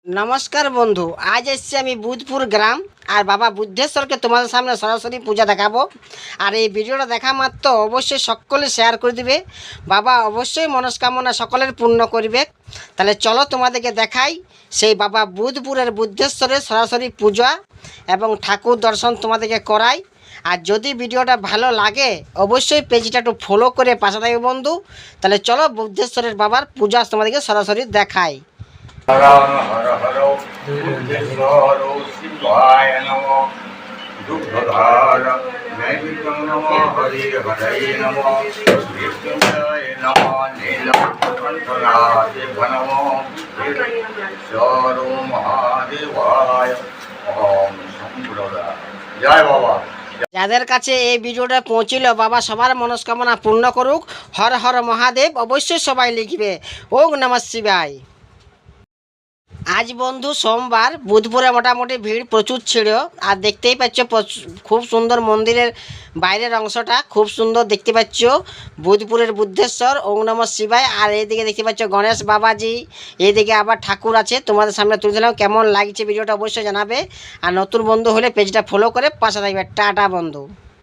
নমস্কার বন্ধু, আজ এসছি আমি বুধপুর গ্রাম আর বাবা বুদ্ধেশ্বরকে তোমাদের সামনে সরাসরি পূজা দেখাবো। আর এই ভিডিওটা দেখা মাত্র অবশ্যই সকলে শেয়ার করে দিবে। বাবা অবশ্যই মনস্কামনা সকলের পূর্ণ করবে। তাহলে চলো তোমাদেরকে দেখাই সেই বাবা বুধপুরের বুদ্ধেশ্বরের সরাসরি পূজা এবং ঠাকুর দর্শন তোমাদেরকে করাই। আর যদি ভিডিওটা ভালো লাগে অবশ্যই পেজটা একটু ফলো করে পাশে থাকবে বন্ধু। তাহলে চলো বুদ্ধেশ্বরের বাবার পূজা তোমাদেরকে সরাসরি দেখাই। हर हर हर बुद्धेश्वर शिवाय नमो दुग्धधार नैवेद्यं नमो हरि हरये नमो मृत्युंजय नमो नीलकण्ठनाथ नमो बुद्धेश्वर महादेवाय ओम शंभुराय जय बाबा। যাদের কাছে এই ভিডিওটা পৌঁছিল বাবা সবার মনস্কামনা পূর্ণ করুক। হর হর মহাদেব অবশ্যই সবাই লিখবে ওম নমঃ শিবায়। আজ বন্ধু সোমবার, বুধপুরে মোটামুটি ভিড় প্রচুর ছিল। আর দেখতেই পাচ্ছ খুব সুন্দর মন্দিরের বাইরের অংশটা খুব সুন্দর দেখতে পাচ্ছ। বুধপুরের বুদ্ধেশ্বর ওম নমঃ শিবায়। আর এইদিকে দেখতে পাচ্ছ গণেশ বাবাজি, এইদিকে আবার ঠাকুর আছে। তোমাদের সামনে তুলে দিলাম। কেমন লাগছে ভিডিওটা অবশ্যই জানাবে। আর নতুন বন্ধু হলে পেজটা ফলো করে পাশে থাকবে। টাটা বন্ধু।